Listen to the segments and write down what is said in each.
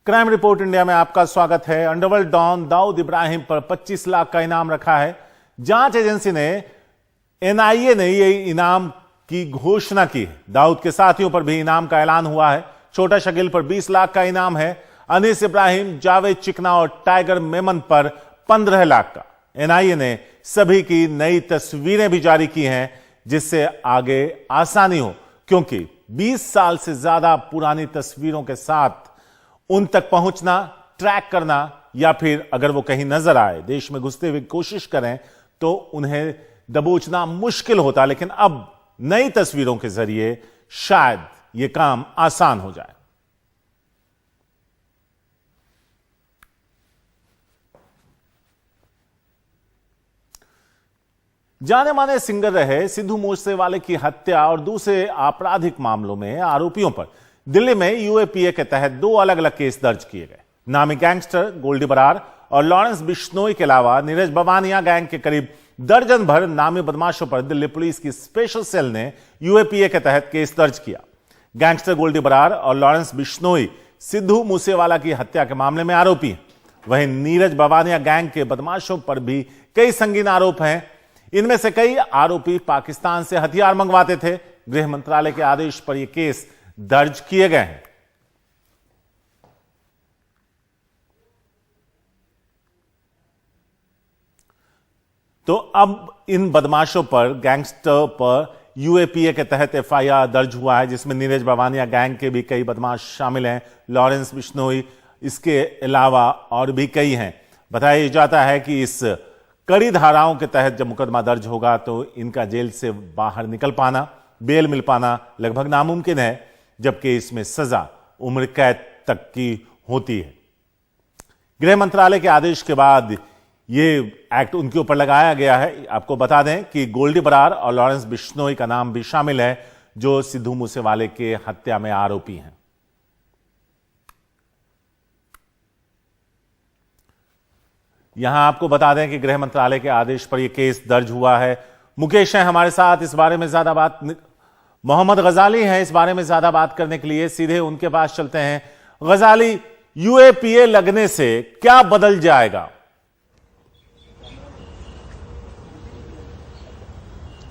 Crime report India में आपका स्वागत है। अंडरवर्ल्ड डॉन दाऊद इब्राहिम पर 25 लाख का इनाम रखा है। जांच एजेंसी ने एनआईए ने ये इनाम की घोषणा की है। दाऊद के साथियों पर भी इनाम का ऐलान हुआ है। छोटा शकील पर 20 लाख का इनाम है। अनीस इब्राहिम, जावेद चिकना और टाइगर मेमन पर 15 लाख का। एनआईए ने सभी की नई तस्वीरें भी जारी की हैं, जिससे आगे आसानी हो, क्योंकि 20 साल से ज्यादा पुरानी तस्वीरों के साथ उन तक पहुंचना, ट्रैक करना या फिर अगर वो कहीं नजर आए, देश में घुसते हुए कोशिश करें तो उन्हें दबोचना मुश्किल होता। लेकिन अब नई तस्वीरों के जरिए शायद यह काम आसान हो जाए। जाने माने सिंगर रहे सिद्धू मूसेवाले की हत्या और दूसरे आपराधिक मामलों में आरोपियों पर दिल्ली में यूएपीए के तहत 2 अलग अलग केस दर्ज किए गए। नामी गैंगस्टर गोल्डी बरार और लॉरेंस बिश्नोई के अलावा नीरज बवानिया गैंग के करीब दर्जन भर नामी बदमाशों पर दिल्ली पुलिस की स्पेशल सेल ने यूएपीए के तहत केस दर्ज किया। गैंगस्टर गोल्डी बरार और लॉरेंस बिश्नोई सिद्धू मूसेवाला की हत्या के मामले में आरोपी हैं। वहीं नीरज बवानिया गैंग के बदमाशों पर भी कई संगीन आरोप हैं। इनमें से कई आरोपी पाकिस्तान से हथियार मंगवाते थे। गृह मंत्रालय के आदेश पर यह केस दर्ज किए गए हैं। तो अब इन बदमाशों पर, गैंगस्टर पर यूएपीए के तहत एफआईआर दर्ज हुआ है, जिसमें नीरज बवानिया गैंग के भी कई बदमाश शामिल हैं, लॉरेंस बिश्नोई, इसके अलावा और भी कई हैं। बताया जाता है कि इस कड़ी धाराओं के तहत जब मुकदमा दर्ज होगा तो इनका जेल से बाहर निकल पाना, बेल मिल पाना लगभग नामुमकिन है, जबकि इसमें सजा उम्र कैद तक की होती है। गृह मंत्रालय के आदेश के बाद यह एक्ट उनके ऊपर लगाया गया है। आपको बता दें कि गोल्डी बरार और लॉरेंस बिश्नोई का नाम भी शामिल है, जो सिद्धू मूसेवाले के हत्या में आरोपी हैं। यहां आपको बता दें कि गृह मंत्रालय के आदेश पर यह केस दर्ज हुआ है। मुकेश हैं हमारे साथ इस बारे में ज्यादा बात, मोहम्मद गजाली हैं इस बारे में ज्यादा बात करने के लिए, सीधे उनके पास चलते हैं। गजाली, यूएपीए लगने से क्या बदल जाएगा?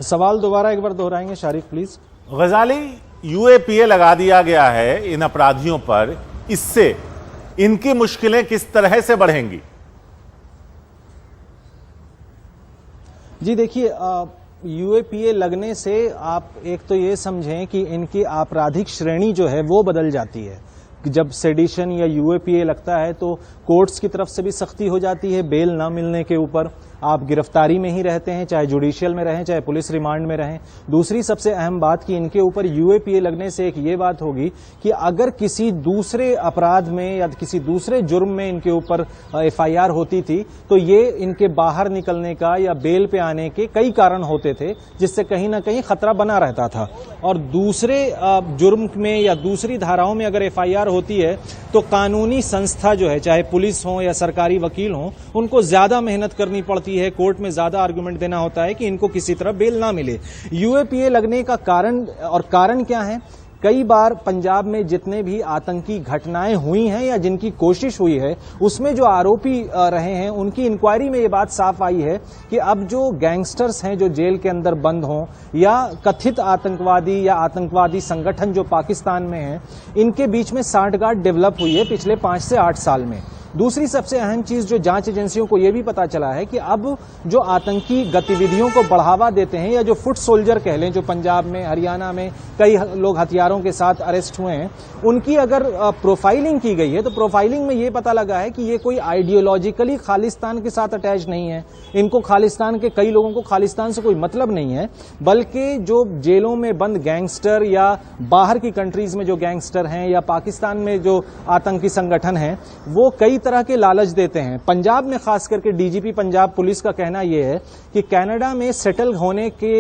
सवाल दोबारा एक बार दोहराएंगे शारिक प्लीज। गजाली, यूएपीए लगा दिया गया है इन अपराधियों पर, इससे इनकी मुश्किलें किस तरह से बढ़ेंगी? जी देखिए, यूएपीए लगने से आप एक तो ये समझें कि इनकी आपराधिक श्रेणी जो है वो बदल जाती है। जब सेडिशन या यूएपीए लगता है तो कोर्ट्स की तरफ से भी सख्ती हो जाती है। बेल ना मिलने के ऊपर आप गिरफ्तारी में ही रहते हैं, चाहे जुडिशियल में रहें, चाहे पुलिस रिमांड में रहें। दूसरी सबसे अहम बात कि इनके ऊपर यूएपीए लगने से एक ये बात होगी कि अगर किसी दूसरे अपराध में या किसी दूसरे जुर्म में इनके ऊपर एफआईआर होती थी तो ये इनके बाहर निकलने का या बेल पे आने के कई कारण होते थे, जिससे कहीं ना कहीं खतरा बना रहता था। और दूसरे जुर्म में या दूसरी धाराओं में अगर एफआईआर होती है तो कानूनी संस्था जो है, चाहे पुलिस हो या सरकारी वकील हो, उनको ज्यादा मेहनत करनी पड़ती है, कोर्ट में ज्यादा आर्गुमेंट देना होता है कि इनको किसी तरह बेल ना मिले। यूएपीए लगने का कारण क्या है? कई बार पंजाब में जितने भी आतंकी घटनाएं हुई हैं या जिनकी कोशिश हुई है, उसमें जो आरोपी रहे हैं उनकी इंक्वायरी में ये बात साफ आई है कि अब जो गैंगस्टर्स हैं जो जेल के अंदर बंद हों या कथित आतंकवादी या आतंकवादी संगठन जो पाकिस्तान में हैं, इनके बीच में सांठगांठ डेवलप हुई है पिछले 5 से 8 साल में। दूसरी सबसे अहम चीज जो जांच एजेंसियों को यह भी पता चला है कि अब जो आतंकी गतिविधियों को बढ़ावा देते हैं या जो फुट सोल्जर कह लें, जो पंजाब में, हरियाणा में कई लोग हथियारों के साथ अरेस्ट हुए हैं, उनकी अगर प्रोफाइलिंग की गई है तो प्रोफाइलिंग में यह पता लगा है कि ये कोई आइडियोलॉजिकली खालिस्तान के साथ अटैच नहीं है। इनको खालिस्तान के, कई लोगों को खालिस्तान से कोई मतलब नहीं है, बल्कि जो जेलों में बंद गैंगस्टर या बाहर की कंट्रीज में जो गैंगस्टर हैं या पाकिस्तान में जो आतंकी संगठन हैं, वो कई तरह के लालच देते हैं। पंजाब में खास करके डीजीपी पंजाब पुलिस का कहना यह है कि कनाडा में सेटल होने के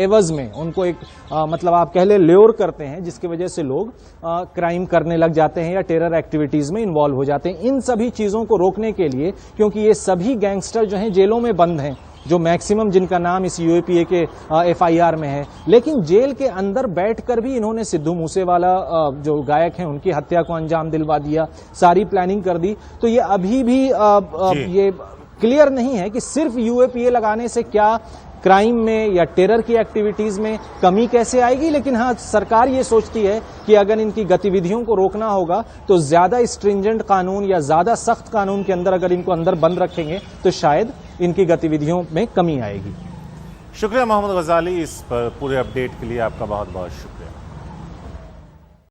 एवज में उनको एक मतलब आप कह ले ल्योर करते हैं, जिसकी वजह से लोग क्राइम करने लग जाते हैं या टेरर एक्टिविटीज में इन्वॉल्व हो जाते हैं। इन सभी चीजों को रोकने के लिए, क्योंकि ये सभी गैंगस्टर जो हैं जेलों में बंद हैं जो मैक्सिमम जिनका नाम इस यूएपीए के एफआईआर में है। लेकिन जेल के अंदर बैठकर भी इन्होंने सिद्धू मूसेवाला जो गायक हैं उनकी हत्या को अंजाम दिलवा दिया, सारी प्लानिंग कर दी। तो ये अभी भी ये क्लियर नहीं है कि सिर्फ यूएपीए लगाने से क्या क्राइम में या टेरर की एक्टिविटीज में कमी कैसे आएगी। लेकिन हाँ, सरकार ये सोचती है कि अगर इनकी गतिविधियों को रोकना होगा तो ज्यादा स्ट्रिंजेंट कानून या ज्यादा सख्त कानून के अंदर अगर इनको अंदर बंद रखेंगे तो शायद इनकी गतिविधियों में कमी आएगी। शुक्रिया मोहम्मद गजाली, इस पूरे अपडेट के लिए आपका बहुत बहुत शुक्रिया।